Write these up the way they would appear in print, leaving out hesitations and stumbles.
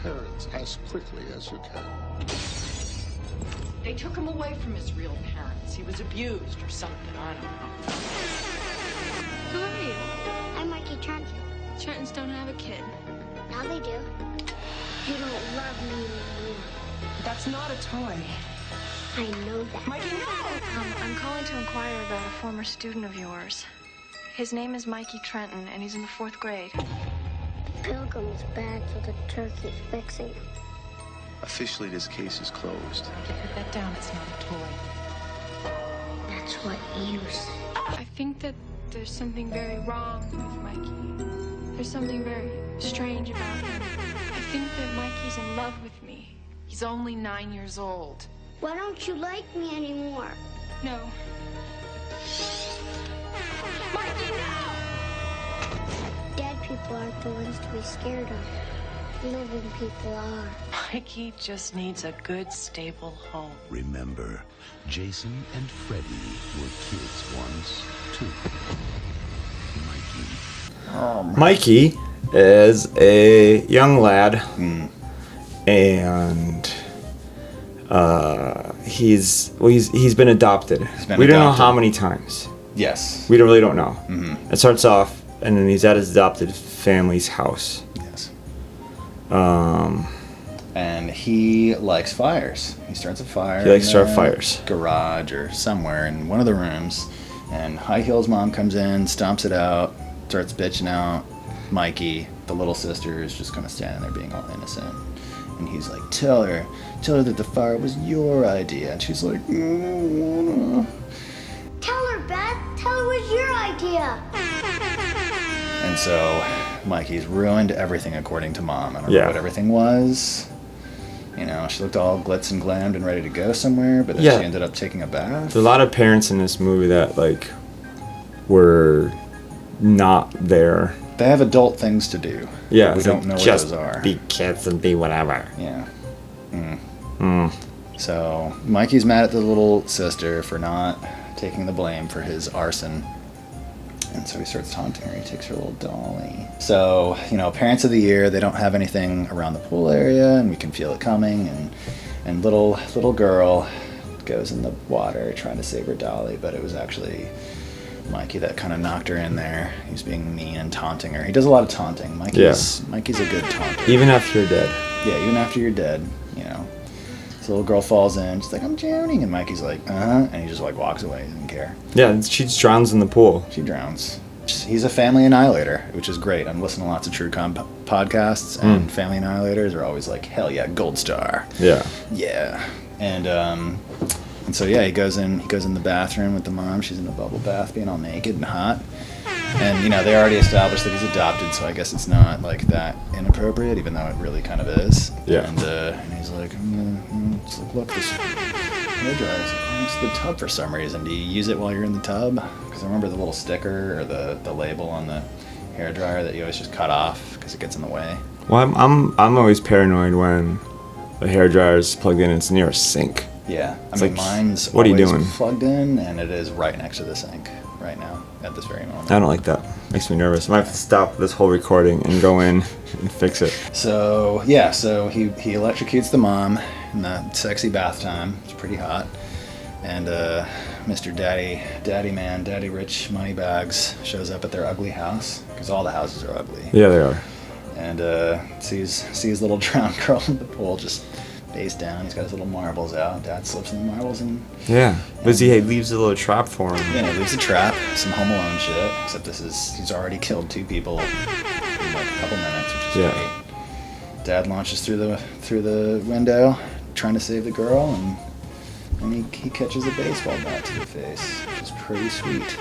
parents as quickly as you can. They took him away from his real parents. He was abused or something, I don't know. Who are you? I'm Mikey Trenton. Trentons don't have a kid. Now they do. You don't love me anymore. That's not a toy. I know that. Mikey, no! I'm calling to inquire about a former student of yours. His name is Mikey Trenton, and he's in the 4th grade. The pilgrim is bad, so the turkey's fixing him. Officially, this case is closed. Put that down. It's not a toy. That's what you say. I think that there's something very wrong with Mikey. There's something very strange about him. I think that Mikey's in love with me. He's only 9 years old. Why don't you like me anymore? No. Mikey, no! Dead people aren't the ones to be scared of. Living people are. Mikey just needs a good, stable home. Remember, Jason and Freddy were kids once, too. Mikey. Mikey is a young lad, and he's been adopted. We don't know how many times. Yes. We really don't know. It starts off, and then he's at his adopted family's house. Yes. And he likes fires. He starts a fire. He likes to start fires. Garage or somewhere in one of the rooms, and High Heel's mom comes in, stomps it out, starts bitching out. Mikey, the little sister, is just kind of standing there being all innocent. And he's like, tell her that the fire was your idea. And she's like, Tell her, Beth. Tell her it was your idea. And so Mikey's ruined everything according to Mom. I don't know Yeah. what everything was. You know, she looked all glitz and glammed and ready to go somewhere, but then Yeah. she ended up taking a bath. There's a lot of parents in this movie that were not there. They have adult things to do. Yeah, but we don't know what just those are. be kids and be whatever. Yeah. So Mikey's mad at the little sister for not taking the blame for his arson. And so he starts taunting her. He takes her little dolly. So, Parents of the Year, they don't have anything around the pool area, and we can feel it coming. And little girl goes in the water trying to save her dolly, but it was actually Mikey that kind of knocked her in there. He's being mean and taunting her. He does a lot of taunting. Mikey's a good taunter. Even after you're dead. Yeah, even after you're dead, So the little girl falls in. She's like, I'm drowning. And Mikey's like, and he just walks away. He doesn't care. Yeah, she just drowns in the pool. She drowns. He's a family annihilator, which is great. I'm listening to lots of true crime podcasts, and family annihilators are always like, hell yeah, gold star. Yeah. Yeah. And so yeah, he goes in the bathroom with the mom. She's in a bubble bath, being all naked and hot. And they already established that he's adopted, so I guess it's not that inappropriate, even though it really kind of is. Yeah. And he's like, look, this hair dryer is next to the tub for some reason. Do you use it while you're in the tub? Because I remember the little sticker or the label on the hair dryer that you always just cut off because it gets in the way. Well, I'm always paranoid when the hair dryer is plugged in and it's near a sink. Yeah, It's mine's what are you always doing? plugged in, and it is right next to the sink right now at this very moment. I don't like that. Makes me nervous. I might have to stop this whole recording and go in and fix it. So yeah, he electrocutes the mom in the sexy bath time. It's pretty hot, and Mr. Daddy Rich Moneybags shows up at their ugly house because all the houses are ugly. Yeah, they are. And sees little drowned girl in the pool just face down. He's got his little marbles out. Dad slips in the marbles and Yeah, but he leaves a little trap for him. yeah, he leaves a trap, some Home Alone shit. Except he's already killed 2 people in a couple minutes, which is great. Dad launches through the window, trying to save the girl, and he catches a baseball bat to the face, which is pretty sweet.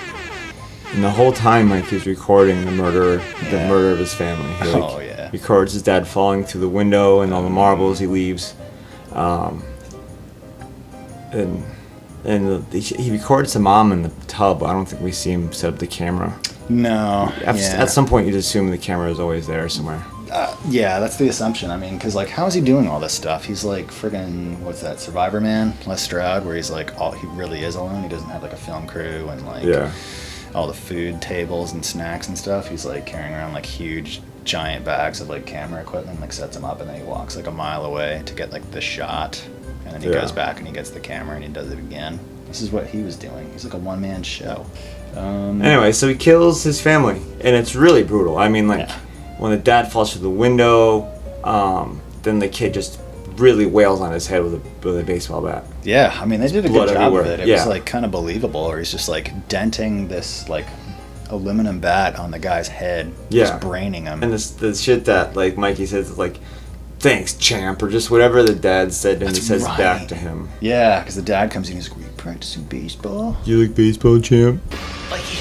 And the whole time, he's recording the murder of his family. He records his dad falling through the window and all the marbles he leaves. And he records the mom in the tub. I don't think we see him set up the camera. No. At some point, you just assume the camera is always there somewhere. Yeah, that's the assumption. Because how is he doing all this stuff? He's like friggin', what's that, Survivor Man, Les Stroud, where he's he really is alone. He doesn't have a film crew and all the food tables and snacks and stuff. He's carrying around huge giant bags of like camera equipment, like sets them up, and then he walks like a mile away to get like the shot, and then he goes back and he gets the camera and he does it again. This is what he was doing. He's like a one-man show. Anyway, so he kills his family, and it's really brutal. I mean, like, when the dad falls through the window, then the kid just really wails on his head with a baseball bat. Yeah, I mean, they did a good job everywhere. of it. It was like kind of believable, or he's just like denting this like aluminum bat on the guy's head, just braining him. And the shit that like Mikey says is like, "Thanks, champ," or just whatever the dad said, and he says back to him. Yeah, because the dad comes in, he's like, "Were you practicing baseball? You like baseball, champ?" Mikey.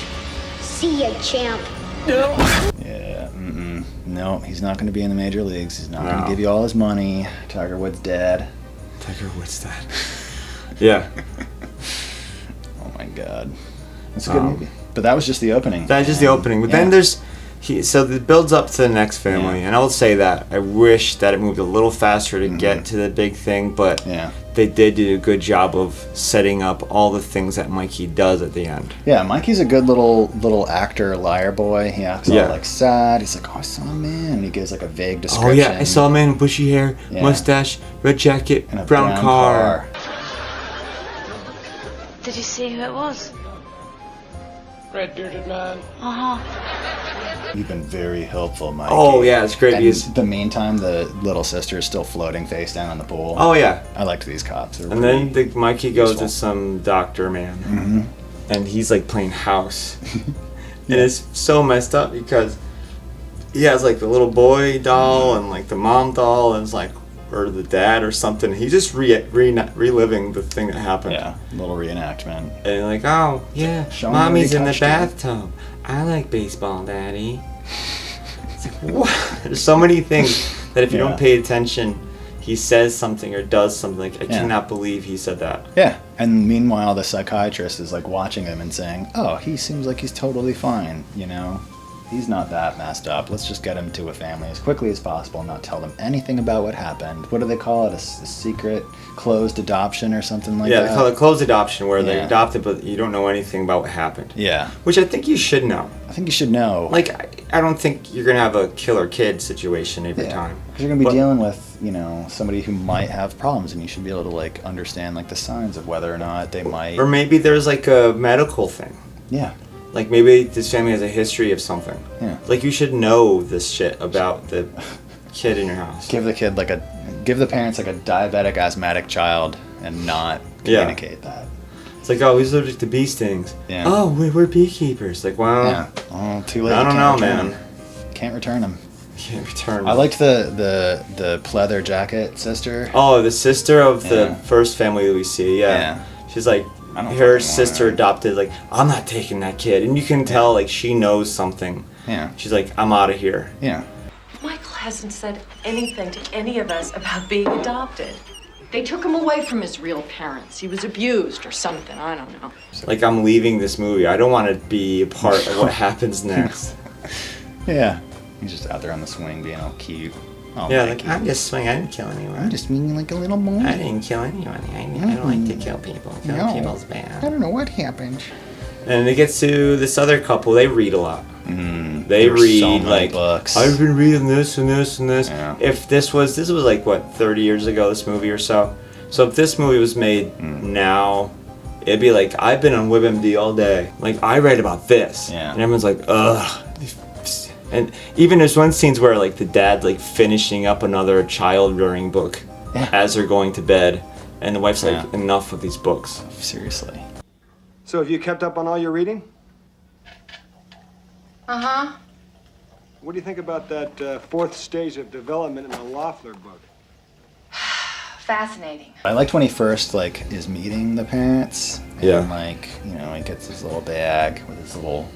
See ya, champ. No. Yeah. No, he's not going to be in the major leagues. He's not going to give you all his money. Tiger Woods' dad. Tiger Woods' dad. Yeah. Oh my God. It's a good movie. But that was just the opening. That's just the opening. But then there's... So it builds up to the next family, and I will say that I wish that it moved a little faster to get to the big thing, but they did do a good job of setting up all the things that Mikey does at the end. Yeah, Mikey's a good little actor, liar boy. He acts all like sad. He's like, "Oh, I saw a man," and he gives like a vague description. Oh yeah, I saw a man with bushy hair, mustache, red jacket, and a brown car. Did you see who it was? Red bearded man. You've been very helpful, Mikey. Oh yeah, it's great. And the meantime, the little sister is still floating face down in the pool. Oh yeah, I liked these cops. And then Mikey goes to some doctor man, and he's like playing house, and it's so messed up because he has like the little boy doll and like the mom doll, and it's like, or the dad or something. He's just reliving the thing that happened. Yeah, little reenactment. And like, oh yeah, mommy's in the bathtub. I like baseball, daddy. It's like, what? There's so many things that if you don't pay attention, he says something or does something. Like, I cannot believe he said that. Yeah, and meanwhile the psychiatrist is like watching him and saying, "Oh, he seems like he's totally fine, you know? He's not that messed up. Let's just get him to a family as quickly as possible and not tell them anything about what happened." What do they call it? A secret closed adoption or something like that? Yeah, they call it closed adoption, where they adopt it, but you don't know anything about what happened. Yeah. Which I think you should know. I think you should know. Like, I don't think you're going to have a killer kid situation every time. Because you're going to be dealing with, you know, somebody who might have problems, and you should be able to, like, understand, like, the signs of whether or not they might... Or maybe there's, like, a medical thing. Yeah. Like, maybe this family has a history of something. Yeah. Like, you should know this shit about the kid in your house. Give the parents, like, a diabetic, asthmatic child and not communicate that. It's like, oh, he's allergic to bee stings. Yeah. Oh, we're beekeepers. Like, well... Yeah. Oh, too late. I don't know, man. Can't return them. Can't return them. I liked the pleather jacket sister. Oh, the sister of the first family that we see, yeah. She's like... Her sister adopted, like, I'm not taking that kid. And you can tell, like, she knows something. Yeah. She's like, I'm out of here. Yeah. Michael hasn't said anything to any of us about being adopted. They took him away from his real parents. He was abused or something, I don't know. Like, I'm leaving this movie. I don't want to be a part of what happens next. Yeah. He's just out there on the swing being all cute. Oh, yeah, Mikey. like, I'm just swinging. I didn't kill anyone. I'm just meaning like a little boy. I didn't kill anyone. I don't like to kill people. Killing people's bad. I don't know what happened. And it gets to this other couple. They read a lot. They read so many like books. I've been reading this and this and this. Yeah. If this was like what 30 years ago, this movie or so. So if this movie was made now, it'd be like, I've been on WebMD all day. Like, I read about this. Yeah. And everyone's like, ugh. And even there's one scenes where like the dad's like finishing up another child rearing book as they're going to bed, and the wife's like, enough of these books. Seriously. So have you kept up on all your reading? Uh-huh. What do you think about that fourth stage of development in the Loeffler book? Fascinating. I liked when he first like is meeting the parents. Yeah. And like, you know, he gets his little bag with his little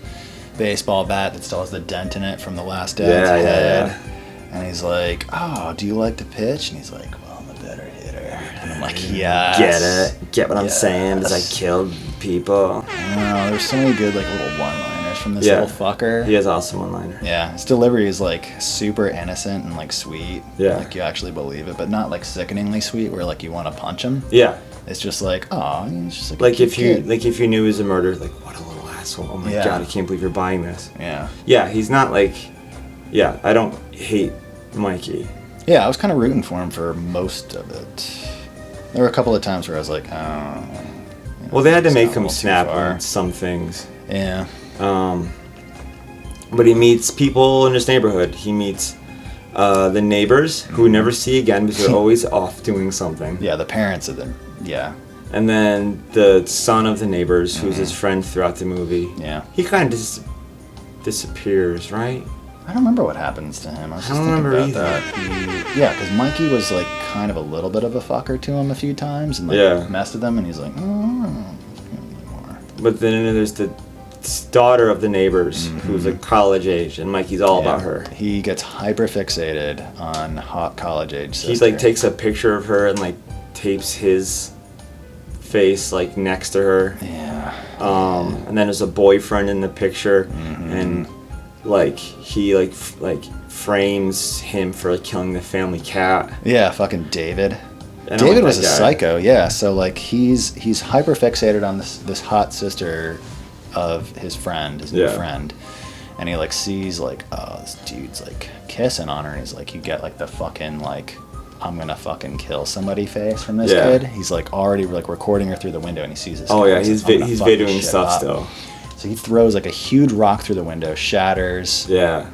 baseball bat that still has the dent in it from the last dad's head. Yeah. And he's like, "Oh, do you like to pitch?" And he's like, "Well, I'm a better hitter." And I'm like, "Yes." Get it? Get what I'm saying? Is I killed people. No, there's so many good like little one-liners from this little fucker. He has awesome one-liner. Yeah, his delivery is like super innocent and like sweet. Yeah. Like you actually believe it, but not like sickeningly sweet where like you want to punch him. Yeah. It's just like, oh, it's just like Like a if cute you kid. if you knew he was a murderer, like, what a little asshole. Oh my god, I can't believe you're buying this. Yeah. Yeah, he's not like yeah, I don't hate Mikey. Yeah, I was kind of rooting for him for most of it. There were a couple of times where I was like, oh. Well, they had to it's make gone a him little too snap far. on some things. Yeah. But he meets people in his neighborhood. He meets the neighbors who we never see again because they're always off doing something. Yeah, the parents of them. Yeah. And then the son of the neighbors, who's his friend throughout the movie. Yeah. He kind of disappears, right? I don't remember what happens to him. I was I just don't thinking remember about either. that. Yeah, because Mikey was like kind of a little bit of a fucker to him a few times and like Yeah. messed with him, and he's like, oh, I don't anymore. But then there's the daughter of the neighbors who's like college age, and Mikey's all Yeah. about her. He gets hyper fixated on hot college age sister. He like takes a picture of her and like tapes his face like next to her. Yeah. And then there's a boyfriend in the picture, and like he like frames him for like killing the family cat. Yeah, fucking David. I don't David like was a that guy. psycho, yeah. So like he's hyper fixated on this hot sister of his friend, his new Yeah. friend. And he like sees like, oh, this dude's like kissing on her, and he's like, you get like the fucking like, I'm gonna fucking kill somebody face from this Yeah. kid. He's like already like recording her through the window, and he sees this. Oh guy, yeah, and he's like, I'm gonna he's fuck this videoing shit stuff up. still. So he throws like a huge rock through the window, shatters, Yeah.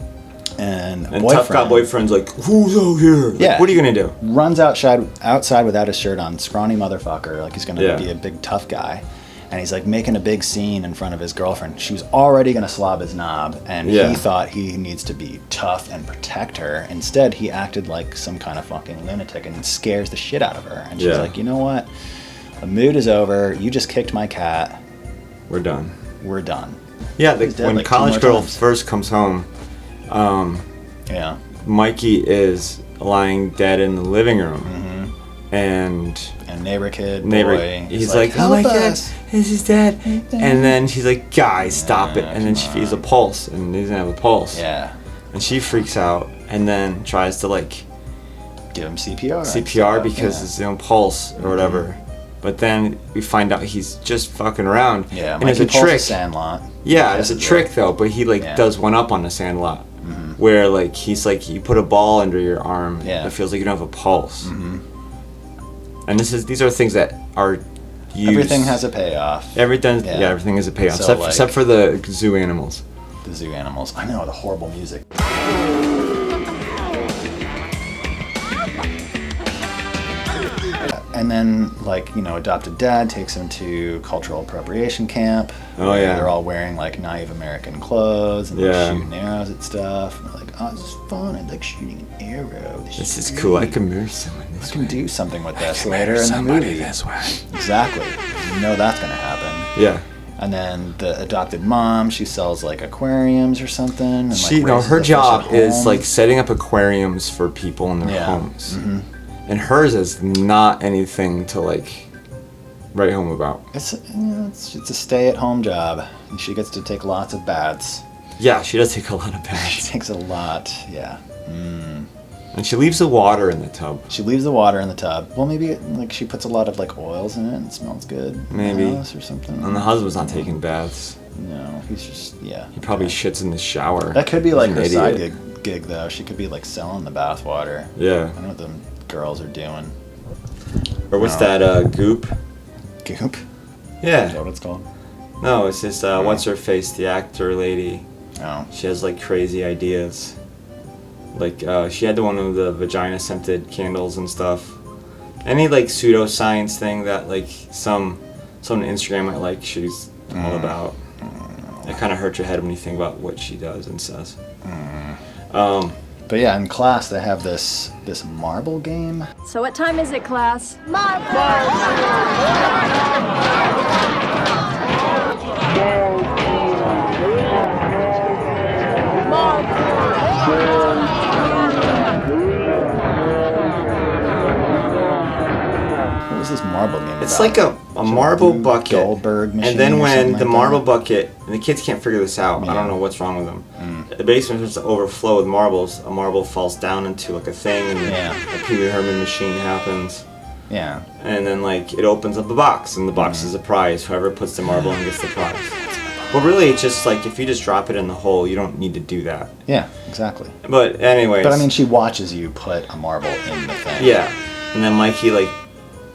and And tough guy boyfriend's like, who's out here? Like, Yeah. what are you gonna do? runs outside without his shirt on, scrawny motherfucker, like he's gonna Yeah. be a big tough guy. And he's like making a big scene in front of his girlfriend. She was already gonna slob his knob, and Yeah. he thought he needs to be tough and protect her. Instead, he acted like some kind of fucking lunatic and scares the shit out of her. And she's Yeah. like, you know what? The mood is over. You just kicked my cat. We're done. We're done. Yeah, He's dead when like two college more girl times. first comes home, Yeah. Mikey is lying dead in the living room, and And neighbor kid, neighbor, boy, he's like, oh my god, this is dead. And then she's like, guys, stop it. And then she feels a pulse, and he doesn't have a pulse. Yeah. And she freaks out, and then tries to like Give him CPR. and CPR stuff, because yeah. it's his own pulse or whatever. But then we find out he's just fucking around. Yeah, and it's Mikey a pulls trick. Sandlot. Yeah, Yes, it's a it's trick right. though, but he like Yeah. does one up on the Sandlot, where like he's like, you put a ball under your arm, Yeah. it feels like you don't have a pulse. And these are things that are used. Everything has a payoff. Everything, Yeah. yeah, everything is a payoff, So, except for the zoo animals. The zoo animals. I know, the horrible music. And then, like, you know, adopted dad takes him to cultural appropriation camp. Oh, where yeah. They're all wearing, like, naive American clothes and Yeah. like, shooting arrows at stuff. And they're like, oh, this is fun. I like shooting an arrow. This is cool. I can move someone I this can way. do something with this can later murder in the somebody movie. this way. Exactly. You know that's going to happen. Yeah. And then the adopted mom, she sells like aquariums or something. And, like, She, no, raises her the fish job at is home. like setting up aquariums for people in their Yeah. homes, and hers is not anything to like write home about. It's a stay-at-home job. And she gets to take lots of baths. Yeah, she does take a lot of She baths, takes a lot, yeah. and she leaves the water in the tub. She leaves the water in the tub. Well, maybe like she puts a lot of like oils in it and it smells good. in the Maybe. house or something. And the husband's not taking baths. No, he's just He probably shits in the shower. That could be like He's her an side idiot. gig though. She could be like selling the bath water. Yeah. I know what the girls are doing. Or what's No. that? Goop. Goop. Is Yeah. that what it's called? No, it's just what's her face, the actor lady. Oh. She has like crazy ideas. Like she had the one of the vagina scented candles and stuff. Any like pseudoscience thing that like someone on Instagram might like, she's all about. It kind of hurts your head when you think about what she does and says. But yeah, in class they have this marble game. So what time is it, class? What was this marble game It's about? like a marble bucket. Goldberg machine and then or when something the like marble that? bucket, and the kids can't figure this out, I Yeah. don't know what's wrong with them. The basement starts to overflow with marbles. A marble falls down into like a thing, and Yeah. a Pee Wee Herman machine happens. Yeah. And then like it opens up a box, and the box is a prize. Whoever puts the marble in gets the prize. But really, it's just like, if you just drop it in the hole, you don't need to do that. Yeah, exactly. But anyways. But I mean, she watches you put a marble in the thing. Yeah. And then Mikey, like,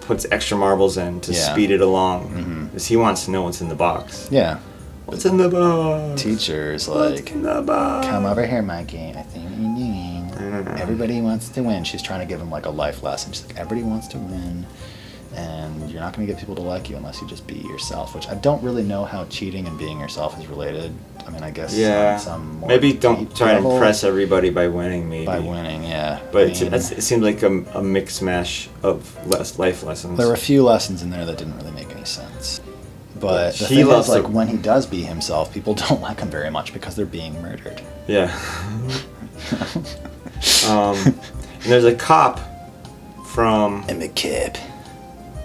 puts extra marbles in to speed it along. Because he wants to know what's in the box. Yeah. What's in the box? Teacher's What's like, in the box? come over here, Mikey. I think you're doing. Everybody wants to win. She's trying to give him like a life lesson. She's like, everybody wants to win. And you're not going to get people to like you unless you just be yourself, which I don't really know how cheating and being yourself is related. I mean, I guess on some more maybe don't deep try level, to impress everybody by winning, maybe. By winning, yeah. But I mean, it seemed like a mixed mash of life lessons. there were a few lessons in there that didn't really make any sense. But the He thing loves is, like, to- when he does be himself, people don't like him very much because they're being murdered. Yeah. And there's a cop from... And the kid.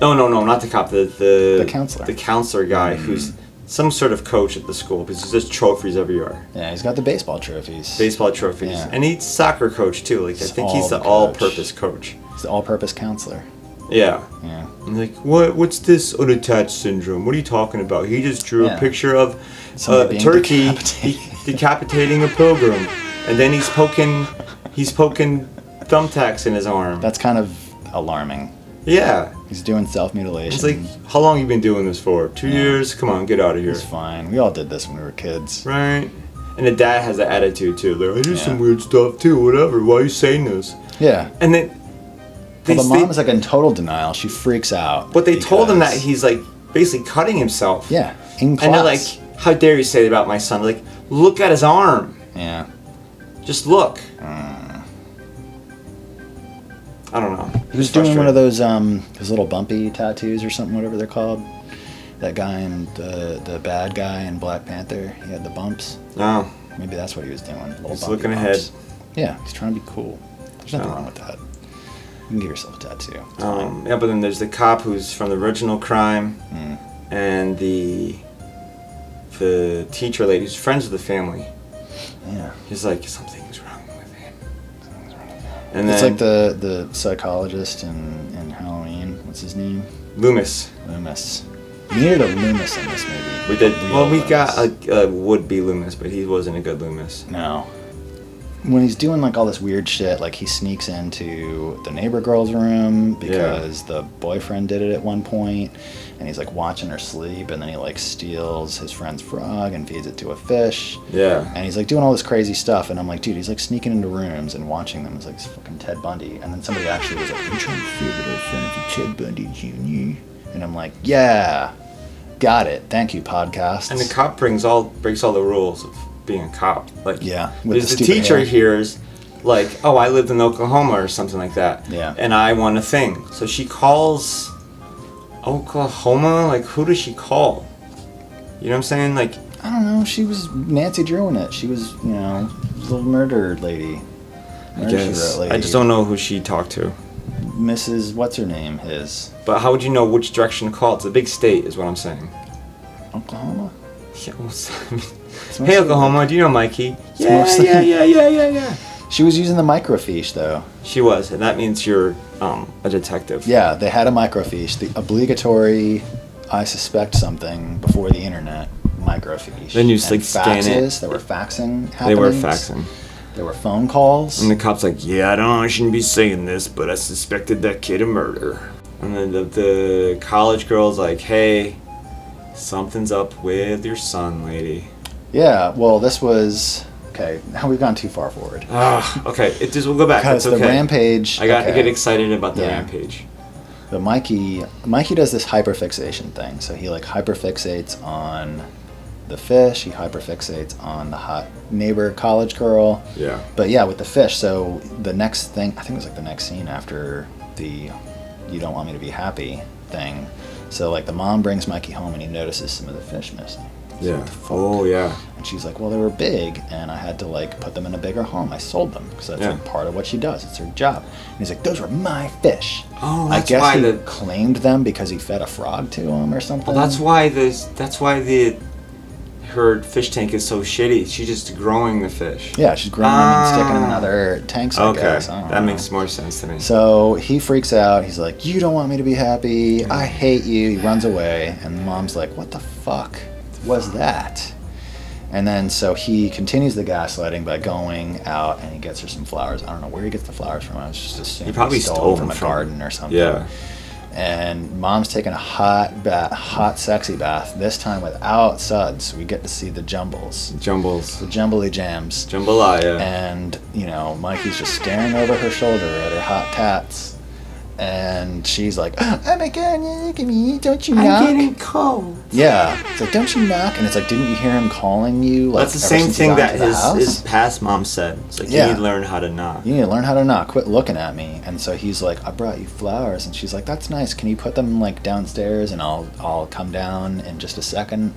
No, not the cop. The counselor. The counselor guy who's some sort of coach at the school because there's just trophies everywhere. Yeah, he's got the baseball trophies. Baseball trophies. Yeah. And he's soccer coach too. Like, I think he's the all-purpose coach. He's the all-purpose counselor. Yeah. Yeah. I'm like, what's this unattached syndrome? What are you talking about? He just drew a picture of Somebody a being turkey decapitated. decapitating a pilgrim. And then he's poking thumbtacks in his arm. That's kind of alarming. Yeah. He's doing self-mutilation. It's like, how long you been doing this for? 2 years? Come on, get out of here. It's fine. We all did this when we were kids. Right. And the dad has that attitude too. Like, I do some weird stuff too, whatever. Why are you saying this? Yeah. And then... Well, the mom is like in total denial. She freaks out. But they told him that he's like basically cutting himself. Yeah, in class. And they're like, how dare you say that about my son? Like, look at his arm. Yeah. Just look. I don't know. He was doing one of those his little bumpy tattoos or something, whatever they're called. That guy and the bad guy in Black Panther, he had the bumps. Oh. Maybe that's what he was doing. Little He's bumpy looking bumps. ahead. Yeah, he's trying to be cool. There's nothing wrong with that. You can give yourself a tattoo. Yeah, but then there's the cop who's from the original crime, and the teacher lady who's friends with the family. Yeah. He's like, something's wrong with him. And It's then like the psychologist in Halloween. What's his name? Loomis. Loomis. We needed a Loomis in this movie. We did. A real Well, we Loomis. got a would-be Loomis, but he wasn't a good Loomis. No. When he's doing like all this weird shit, like he sneaks into the neighbor girl's room because the boyfriend did it at one point, and he's like watching her sleep, and then he like steals his friend's frog and feeds it to a fish. Yeah. And he's like doing all this crazy stuff, and I'm like, dude, he's like sneaking into rooms and watching them. It's like fucking Ted Bundy. And then somebody actually was like, "I'm trying to say that our son is a Ted Bundy Jr." And I'm like, yeah, got it. Thank you, podcast. And the cop breaks all the rules of being a cop. Like, yeah, there's the teacher hears, like, oh, I lived in Oklahoma or something like that. Yeah. And I won a thing. So she calls Oklahoma. Like, who does she call? You know what I'm saying? Like, I don't know. She was Nancy Drew in it. She was, you know, little murder lady. I guess. I just don't know who she talked to. Mrs. What's her name? His. But how would you know which direction to call? It's a big state, is what I'm saying. Oklahoma? Yeah, hey, Oklahoma, do you know Mikey? Yeah. She was using the microfiche, though. She was, and that means you're a detective. Yeah, they had a microfiche. The obligatory, I suspect something before the internet microfiche. Then you just like scan it. There were faxing happenings. They were faxing. There were phone calls. And the cop's like, yeah, I shouldn't be saying this, but I suspected that kid of murder. And then the college girl's like, hey, something's up with your son, lady. Yeah, well, this was... Okay, now we've gone too far forward. Okay, we'll go back. Because it's okay. the rampage... I get excited about the rampage. But Mikey does this hyperfixation thing. So he like hyperfixates on the fish. He hyperfixates on the hot neighbor college girl. Yeah. But yeah, with the fish. So the next thing, I think it was like the next scene after the "you don't want me to be happy" thing. So like the mom brings Mikey home and he notices some of the fish missing. Yeah. Oh yeah. And she's like, well, they were big, and I had to like put them in a bigger home. I sold them because that's like part of what she does. It's her job. And he's like, those were my fish. Oh, I that's guess why he claimed them because he fed a frog to him or something. Well, that's why her fish tank is so shitty. She's just growing the fish. Yeah, she's growing them and sticking them in other tanks. I guess. I don't that know. makes more sense to me. So he freaks out. He's like, you don't want me to be happy. I hate you. He runs away, and the mom's like, what the fuck was that? And then so he continues the gaslighting by going out and he gets her some flowers. I don't know where he gets the flowers from. I was just assuming He probably stole them them from a garden or something. Yeah. And mom's taking a hot sexy bath, this time without suds. We get to see the jumbles. The jumbly jams. Jambalaya. And, you know, Mikey's just staring over her shoulder at her hot tats. And she's like, oh my god, look at me, don't you knock? I'm getting cold. Yeah. It's like, don't you knock? And it's like, didn't you hear him calling you? Like, that's the same thing that his past mom said. It's like, you need to learn how to knock. You need to learn how to knock. Quit looking at me. And so he's like, I brought you flowers. And she's like, that's nice. Can you put them like downstairs and I'll come down in just a second?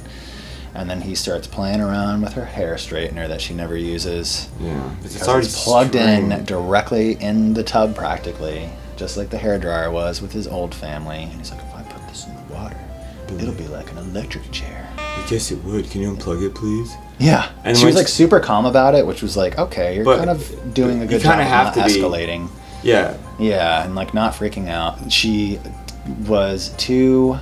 And then he starts playing around with her hair straightener that she never uses. Yeah. It's already plugged in directly in the tub practically. Just like the hairdryer was with his old family. And he's like, if I put this in the water, it'll be like an electric chair. I guess it would. Can you unplug it, please? Yeah. And she was like super calm about it, which was like, okay, you're kind of doing a good job of not escalating. Yeah. Yeah, and like not freaking out. She was too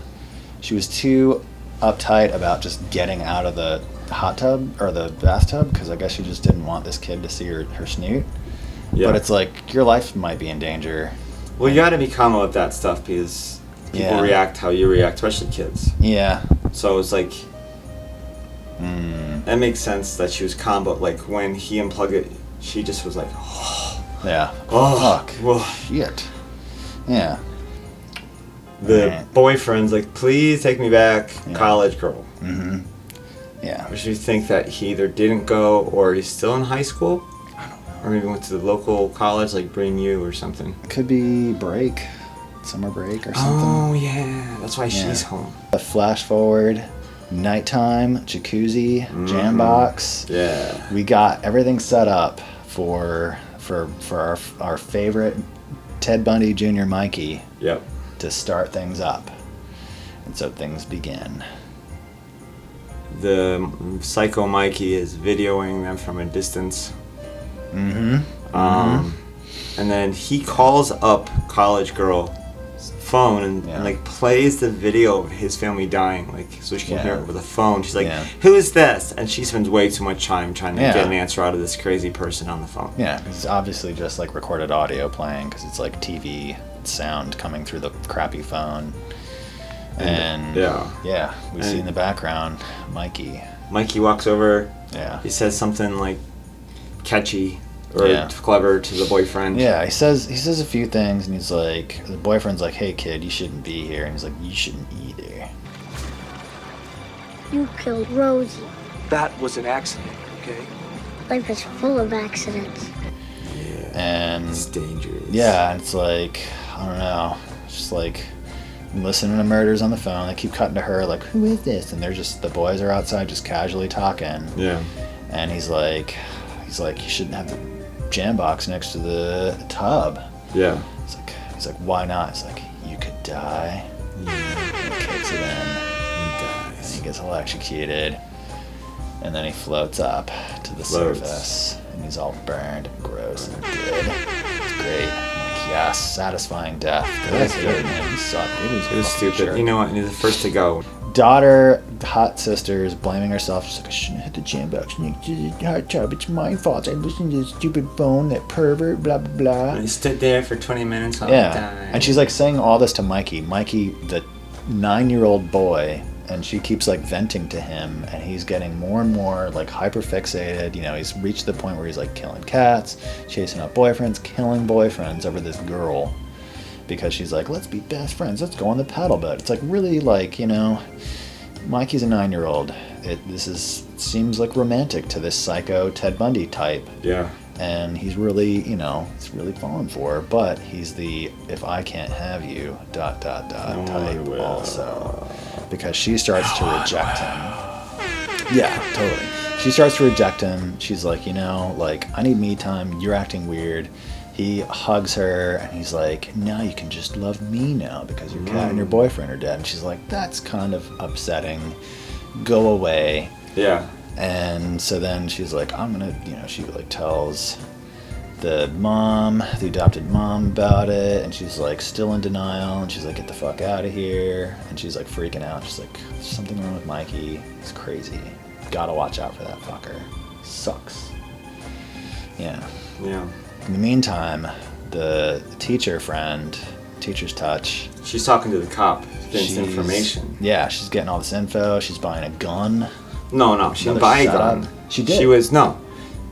uptight about just getting out of the hot tub or the bathtub because I guess she just didn't want this kid to see her snoot. Yeah. But it's like your life might be in danger. Well, you got to be calm about that stuff because people react how you react, especially kids. Yeah. So it's like, that makes sense that she was calm, but like when he unplugged it, she just was like, oh. Yeah. Oh, fuck. Well, shit. Yeah. The boyfriend's like, please take me back, college girl. Mm-hmm. Yeah. Which you think that he either didn't go or he's still in high school? Or maybe went to the local college, like Bring You or something. Could be break. Summer break or something. Oh, yeah. That's why she's home. A flash forward, nighttime, jacuzzi, jam box. Yeah. We got everything set up for our favorite Ted Bundy Jr. Mikey. Yep. To start things up. And so things begin. The psycho Mikey is videoing them from a distance. Mm-hmm. And then he calls up college girl's phone and like plays the video of his family dying, like so she can hear it over the phone. She's like, "Who is this?" And she spends way too much time trying to get an answer out of this crazy person on the phone. Yeah, it's obviously just like recorded audio playing because it's like TV sound coming through the crappy phone. And we see in the background Mikey. Mikey walks over. Yeah. He says something like catchy or clever to the boyfriend. Yeah, he says a few things, and he's like, the boyfriend's like, "Hey kid, you shouldn't be here," and he's like, "You shouldn't either." You killed Rosie. That was an accident, okay? Life is full of accidents. Yeah. And it's dangerous. Yeah, and it's like, I don't know, it's just like listening to murders on the phone. They keep cutting to her, like, "Who is this?" And they're just, the boys are outside just casually talking. Yeah. And he's like, you shouldn't have the jam box next to the tub. Yeah. He's like, why not? It's like, you could die. Yeah. And he kicks it in. He dies. And he gets electrocuted. And then he floats up to the surface. And he's all burned and gross and dead. It's great. Like, yes, satisfying death. That's good, man. He sucked. It was stupid. Jerk. You know what? He's the first to go. Daughter, hot sister, is blaming herself. She's like, I shouldn't have hit the jam box next to the hot tub. It's my fault. I listened to the stupid phone, that pervert, blah, blah, blah. And he stood there for 20 minutes while he died. And she's like saying all this to Mikey. Mikey, the 9-year-old boy, and she keeps like venting to him, and he's getting more and more like hyper fixated. You know, he's reached the point where he's like killing cats, chasing out boyfriends, killing boyfriends over this girl. Because she's like, let's be best friends. Let's go on the paddle boat. It's like really like, you know, Mikey's a 9-year-old. This seems like romantic to this psycho Ted Bundy type. Yeah. And he's really, you know, it's really falling for her. But he's the if I can't have you ... type also. Because she starts to reject him. Yeah, totally. She starts to reject him. She's like, you know, like, I need me time. You're acting weird. He hugs her, and he's like, now you can just love me now because your cat and your boyfriend are dead. And she's like, that's kind of upsetting. Go away. Yeah. And so then she's like, I'm going to, you know, she like tells the adopted mom about it. And she's like still in denial. And she's like, get the fuck out of here. And she's like freaking out. She's like, there's something wrong with Mikey. He's crazy. gotta watch out for that fucker. Sucks. Yeah. Yeah. In the meantime, the teacher's touch. She's talking to the cop, getting some information. Yeah, she's getting all this info. She's buying a gun. No, she didn't buy a gun. She did.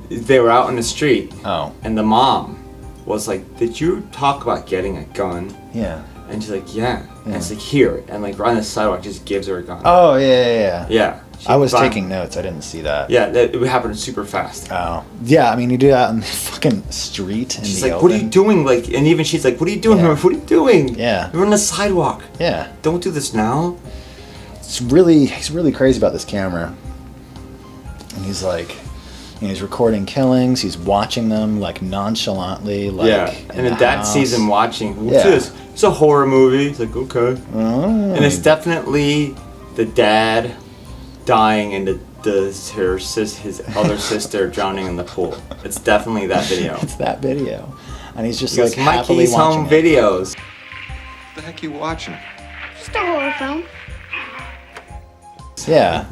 They were out in the street. Oh. And the mom was like, "Did you talk about getting a gun?" Yeah. And she's like, "Yeah." And it's like, "Here." And like right on the sidewalk, just gives her a gun. Oh, yeah. Yeah. I was taking notes. I didn't see that. Yeah, it happened super fast. Oh. Yeah, I mean, you do that on the fucking street in She's the like, open. "What are you doing?" Like, and even she's like, "What are you doing here? What are you doing? Yeah. You're on the sidewalk. Yeah. Don't do this now." He's really crazy about this camera. And he's like, he's recording killings. He's watching them like nonchalantly. Like, yeah, and the dad sees him watching. What's Yeah. this? It's a horror movie. He's like, "Okay." Oh. And it's definitely the dad dying and his other sister drowning in the pool. It's definitely that video. It's that video. And he's just He goes, like happily Mikey's watching home it. videos. What the heck you watching? Just a horror film. Yeah.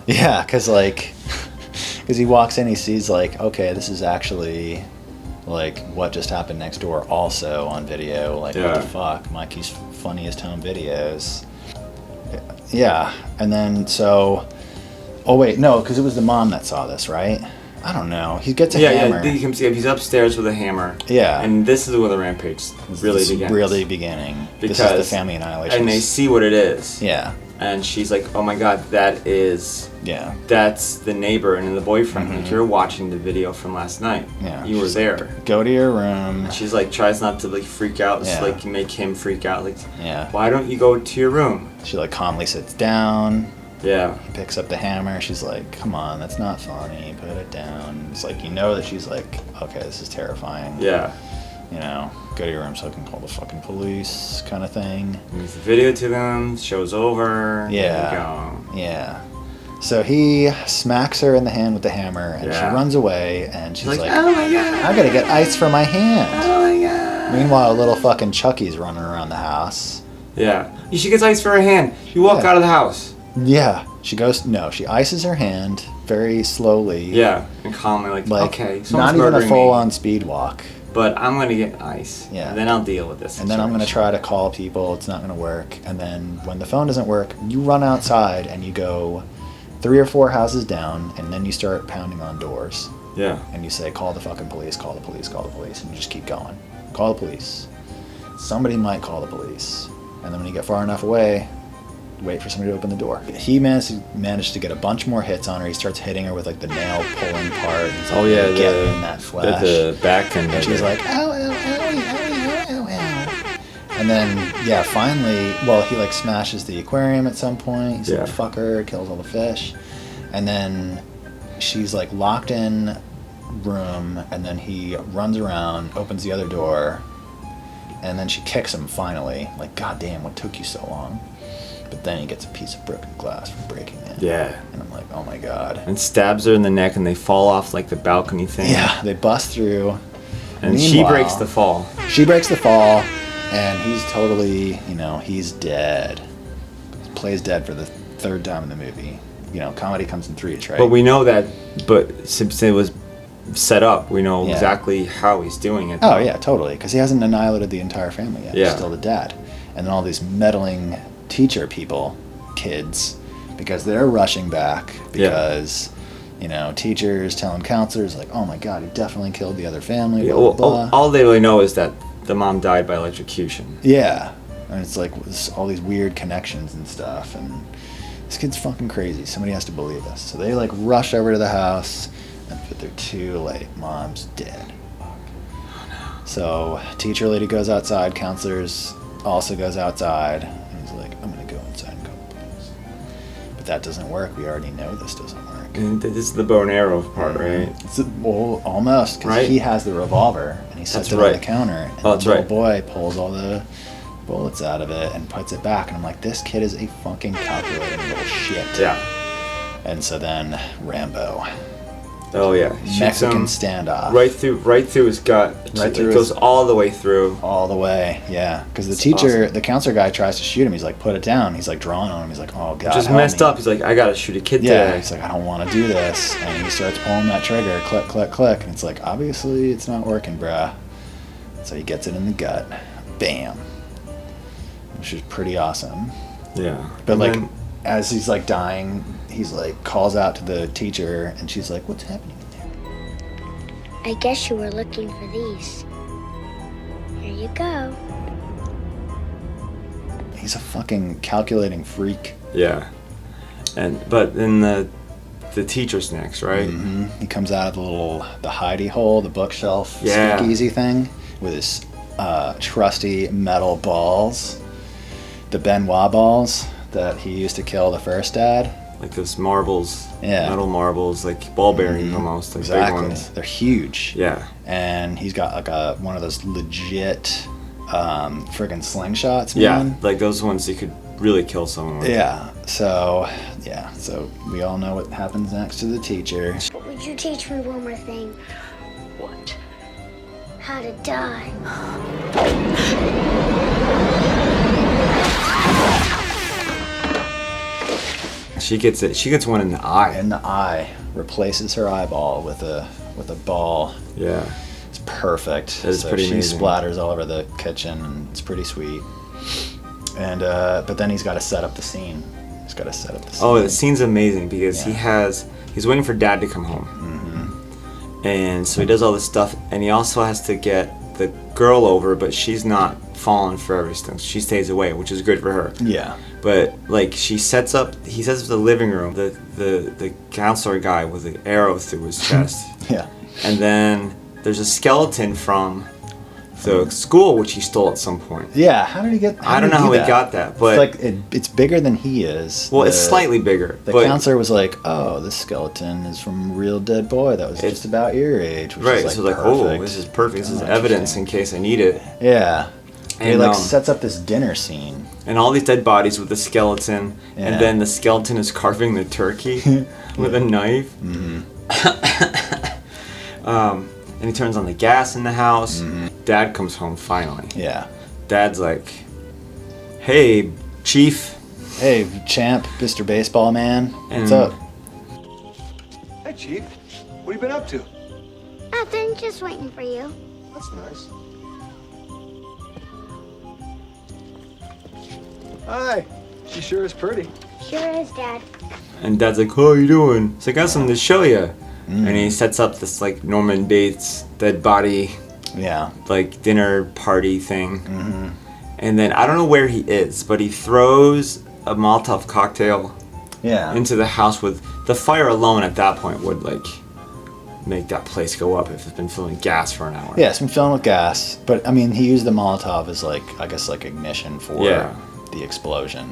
Yeah, because he walks in, he sees like, okay, this is actually like what just happened next door also on video. Like, what the fuck? Mikey's funniest home videos. Yeah, and then so, oh wait, no, because it was the mom that saw this, right? I don't know. He gets a hammer. Yeah, you can see he's upstairs with a hammer. Yeah. And this is where the rampage really begins. Really beginning. Because, this is the family annihilation. And they see what it is. Yeah. And she's like, "Oh my god, that is... Yeah. That's the neighbor and the boyfriend. Like, you're watching the video from last night. Yeah. You were there. Go to your room." And she's like, tries not to like freak out. Just Yeah. like make him freak out. Like, yeah. Why don't you go to your room? She like calmly sits down. Yeah. He picks up the hammer. She's like, "Come on, that's not funny. Put it down." It's like, you know that she's like, okay, this is terrifying. Yeah. You know, go to your room so I can call the fucking police kind of thing. Gives the video to them. Show's over. Yeah. There you go. Yeah. So he smacks her in the hand with the hammer, and she runs away, and she's like, "Oh my god, I gotta get ice for my hand." Oh my god. Meanwhile, little fucking Chucky's running around the house. Yeah. She gets ice for her hand. You walk out of the house. Yeah. She ices her hand very slowly. Yeah. And calmly, like okay, not even a full-on speed walk. But I'm gonna get ice. Yeah. And then I'll deal with this. And then I'm gonna try to call people. It's not gonna work. And then when the phone doesn't work, you run outside and you go 3 or 4 houses down, and then you start pounding on doors. Yeah. And you say, "Call the fucking police, call the police, call the police," and you just keep going. Call the police. Somebody might call the police. And then when you get far enough away, wait for somebody to open the door. He managed to get a bunch more hits on her. He starts hitting her with like the nail pulling part. He's like, getting that flesh. The back end. And she's like, "Ow, ow, ow, ow, ow, ow, ow." And then, finally, he like smashes the aquarium at some point. He's like, "Fuck her," kills all the fish. And then she's like locked in room, and then he runs around, opens the other door, and then she kicks him finally. Like, "God damn, what took you so long?" But then he gets a piece of broken glass from breaking in. Yeah. And I'm like, oh my god. And stabs her in the neck, and they fall off like the balcony thing. Yeah, they bust through. And she breaks the fall. She breaks the fall, and he's totally, he's dead. He plays dead for the 3rd time in the movie. Comedy comes in 3s, right? But we know that, since it was set up, we know exactly how he's doing it. Oh, yeah, totally. Because he hasn't annihilated the entire family yet. Yeah. He's still the dad. And then all these meddling teacher people, kids, because they're rushing back because, teachers telling counselors, like, "Oh my god, he definitely killed the other family." Yeah, blah, blah, blah. all they really know is that the mom died by electrocution. Yeah. And it's like all these weird connections and stuff, and this kid's fucking crazy. Somebody has to believe this. So they like rush over to the house, but they're too late. Mom's dead. So teacher lady goes outside, counselors also goes outside, and he's like, "I'm gonna go inside and call the police." But that doesn't work. We already know this doesn't work. And this is the bow and arrow part, right? Almost, because he has the revolver, and he sets it on the counter, and the little boy pulls all the bullets out of it and puts it back, and I'm like, this kid is a fucking calculating little shit. Yeah. And so then Rambo. Oh yeah, shoots Mexican him standoff. right through his gut. Right through it goes all the way through. All the way, yeah. Because the teacher, the counselor guy tries to shoot him. He's like, put it down. He's like drawing on him. He's like, oh god. Just help messed me. up. He's like, I gotta shoot a kid Yeah, today. he's like, I don't want to do this. And he starts pulling that trigger, click, click, click. And it's like, obviously it's not working, bruh. So he gets it in the gut. Bam. Which is pretty awesome. Yeah. But And like, then- as he's like dying, he's like calls out to the teacher, and she's like, what's happening in there? I guess you were looking for these. Here you go. He's a fucking calculating freak. Yeah. But then the teacher's next, right? Mm-hmm. He comes out of the hidey hole, the bookshelf, Yeah. speakeasy thing, with his trusty metal balls, the Benoit balls that he used to kill the first dad. Like those marbles, Yeah. metal marbles, like ball bearings almost, like Exactly. big ones. They're huge. Yeah. And he's got like one of those legit friggin' slingshots, Yeah, man. like those ones you could really kill someone with. Yeah. So we all know what happens next to the teacher. But would you teach me one more thing? What? How to die. She gets it. She gets one in the eye. In the eye, replaces her eyeball with a ball. Yeah. It's perfect. That is pretty she amazing. splatters all over the kitchen, and it's pretty sweet. And but then he's got to set up the scene. He's got to set up the scene. Oh, the scene's amazing because Yeah. he's waiting for Dad to come home. Mm-hmm. And so he does all this stuff, and he also has to get the girl over, but she's not falling for everything. She stays away, which is good for her. Yeah. But like he sets up the living room, the counselor guy with an arrow through his chest. Yeah. And then there's a skeleton from the school which he stole at some point. Yeah. How did he get? I don't know how he got that, but it's like it's bigger than he is. well, it's slightly bigger. The but counselor was like, "Oh, this skeleton is from a real dead boy that was just about your age." Which right, is like so like, perfect. oh, this is perfect. This is Oh, evidence in case I need it. Yeah. And he And, like um, sets up this dinner scene. And all these dead bodies with the skeleton, Yeah. and then the skeleton is carving the turkey with a knife. Mm-hmm. And he turns on the gas in the house. Dad comes home finally. Yeah. Dad's like, "Hey, Chief." Hey, champ, Mr. Baseball Man. What's And- up? Hey, Chief. What have you been up to? Nothing, just waiting for you. That's nice. Hi. She sure is pretty. Sure is, Dad. And Dad's like, "Oh, how you doing?" So I got something to show you. And he sets up this like Norman Bates dead body, Yeah. like dinner party thing. And then I don't know where he is, but he throws a Molotov cocktail Yeah. into the house. With the fire alone at that point would like make that place go up if it's been filling gas for an hour. Yeah, it's been filling with gas, but I mean, he used the Molotov as like, I guess, like ignition for Yeah. the explosion.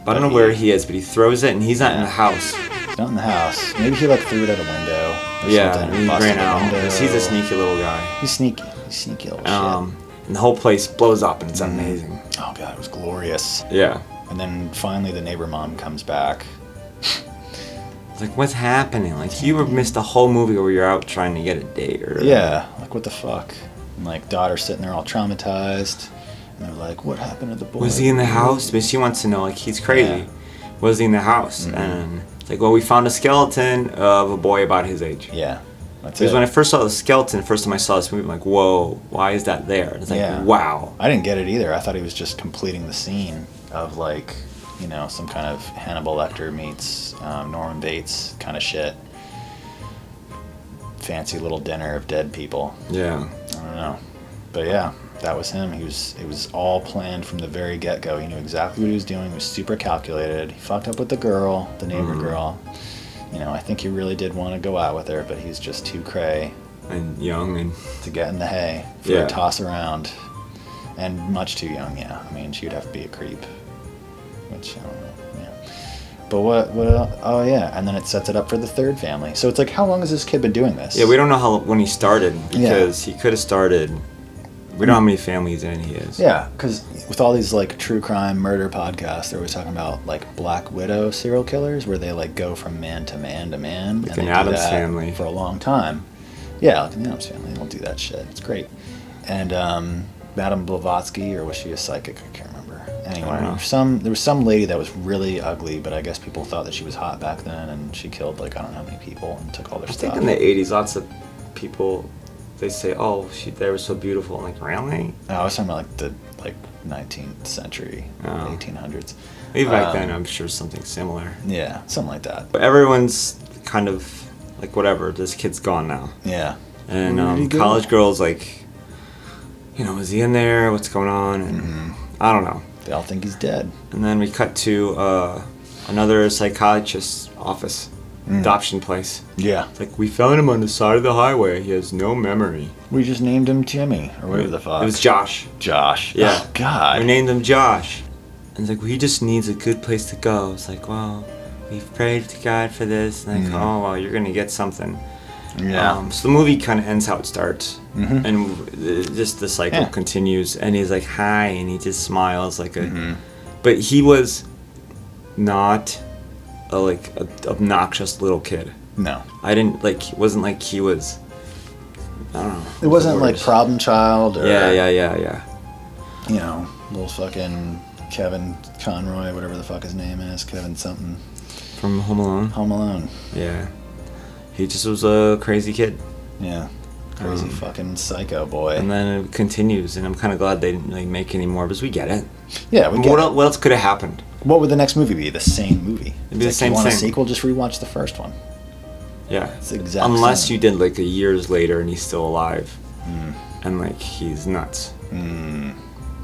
But I don't know where he is, but he throws it and he's not in the house. He's not in the house. Maybe he like threw it at a window. Or Yeah, something, and he busted ran the out. window. 'Cause he's a sneaky little guy. He's sneaky. He's sneaky little And the whole place blows up and it's amazing. shit. Oh god, it was glorious. Yeah. And then finally, the neighbor mom comes back. It's like, what's happening? Like, you missed the whole movie where you're out trying to get a date or... Yeah, like what the fuck? And like daughter's sitting there all traumatized, and they're like, "What happened to the boy?" Was he in the house? But she wants to know, like, he's crazy. Was he in the house? And it's like, well, we found a skeleton of a boy about his age. Yeah, that's Because it. when I first saw the skeleton, the first time I saw this movie, I'm like, whoa, why is that there? It's like, Yeah. wow. I didn't get it either. I thought he was just completing the scene of like, you know, some kind of Hannibal Lecter meets Norman Bates kind of shit. Fancy little dinner of dead people. Yeah. I don't know, but yeah, that was him. It was all planned from the very get-go. He knew exactly what he was doing. He was super calculated. He fucked up with the girl, the neighbor girl. You know, I think he really did want to go out with her, but he's just too cray And young and... to get in the hay for Yeah. a toss around. And much too young, yeah. I mean, she would have to be a creep. Which, I don't know, yeah. But what else? Oh, yeah, and then it sets it up for the third family. So it's like, how long has this kid been doing this? Yeah, we don't know when he started, because he could have started We don't know how many families in he is. Yeah, because with all these like true crime murder podcasts, they're always talking about like Black Widow serial killers, where they like go from man to man to man, Like and an they Addams do that Family for a long time. Yeah, like an Addams Family, they'll do that shit. It's great. And Madame Blavatsky, or was she a psychic? I can't remember. Anyway, there was some lady that was really ugly, but I guess people thought that she was hot back then, and she killed like I don't know how many people and took all their stuff. I think in the 80s, lots of people, they say, oh, they were so beautiful. I'm like, really? No, I was talking about like the 19th century, 1800s. Maybe back then, I'm sure something similar. Yeah, something like that. But everyone's kind of like, whatever, this kid's gone now. Yeah. And college girls like, you know, is he in there? What's going on? And I don't know. They all think he's dead. And then we cut to another psychiatrist's office, adoption place. Yeah. It's like, we found him on the side of the highway. He has no memory. We just named him Jimmy, or whatever the fuck. It was Josh. Josh. Yeah. Oh, God. We named him Josh. And it's like, well, he just needs a good place to go. It's like, well, we've prayed to God for this. And like, oh, well, you're going to get something. Yeah. So the movie kind of ends how it starts. And just the cycle continues. And he's like, hi. And he just smiles like a... But he was not a obnoxious little kid. No. I didn't, like, it wasn't like he was... I don't know. It wasn't like Problem Child or... Yeah. You know, little fucking Kevin Conroy, whatever the fuck his name is. Kevin something. From Home Alone? Home Alone. Yeah. He just was a crazy kid. Yeah. Crazy fucking psycho boy. And then it continues, and I'm kind of glad they didn't like make any more, because we get it. Yeah, we get it. What else could have happened? What would the next movie be? The same movie? It'd be the same you want thing. a sequel? Just rewatch the first one. Yeah. It's the exact Unless same. you did like a years later and he's still alive. And like he's nuts.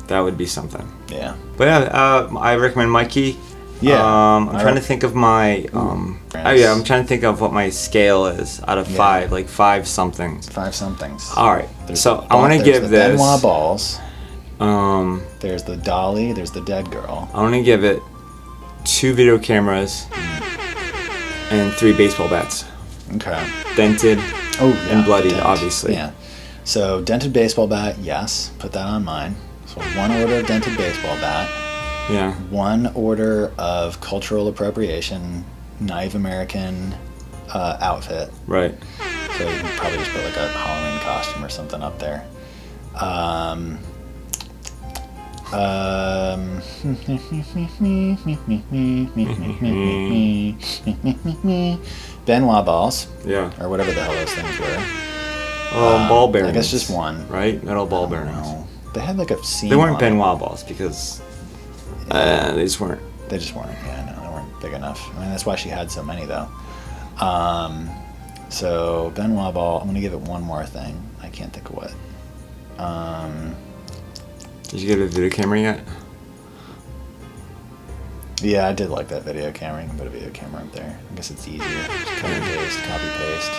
That would be something. Yeah. But yeah, I recommend Mikey. Yeah. I'm trying to think of my I'm trying to think of what my scale is out of 5, like 5 somethings. 5 somethings. All right. So I want to give this Benoit balls. There's the dolly. There's the dead girl. I want to give it 2 video cameras and 3 baseball bats. Okay. Dented and bloodied, dented. obviously. Yeah. So dented baseball bat, yes. Put that on mine. So 1 order of dented baseball bat. Yeah. 1 order of cultural appropriation, Native American outfit. Right. So you can probably just put like a Halloween costume or something up there. Benoit balls. Yeah. Or whatever the hell those things were. Ball bearings. I guess just 1. Right? Metal ball bearings. No. They had like a seam. They weren't on them. Benoit balls because they just weren't. They just weren't. Yeah, no, they weren't big enough. I mean, that's why she had so many though. So Benoit ball. I'm gonna give it 1 more thing. I can't think of what. Did you get a video camera yet? Yeah, I did like that video camera. You can put a video camera up there. I guess it's easier. Just cut and paste, copy paste.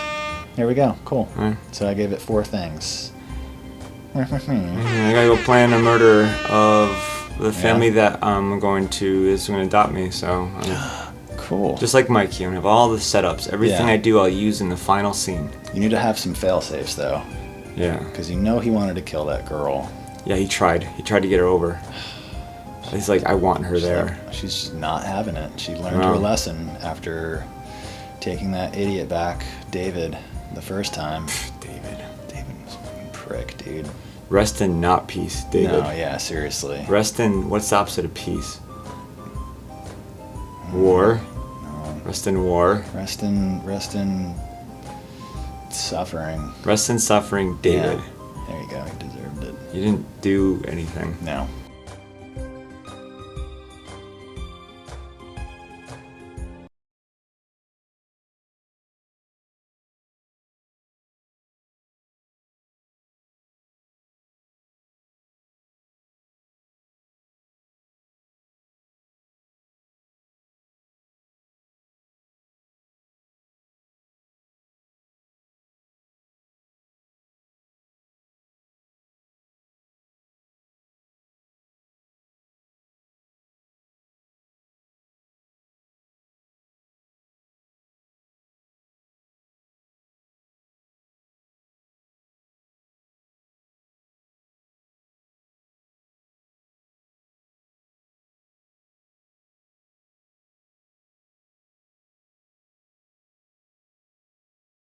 There we go. Cool. Right. So I gave it 4 things. I gotta go plan a murder of the family that I'm going to adopt me. So cool. Just like Mikey, I'm gonna have all the setups. Everything Yeah. I do, I'll use in the final scene. You need to have some fail safes though. Yeah. Because you know he wanted to kill that girl. Yeah, he tried. He tried to get her over. He's like, I want her there. She's just not having it. She learned her lesson after taking that idiot back, David, the first time. David was a fucking prick, dude. Rest in not peace, David. No, yeah, seriously. Rest in, what's the opposite of peace? War? No. Rest in war? Rest in suffering. Rest in suffering, David. Yeah. There you go, he deserved it. You didn't do anything. No.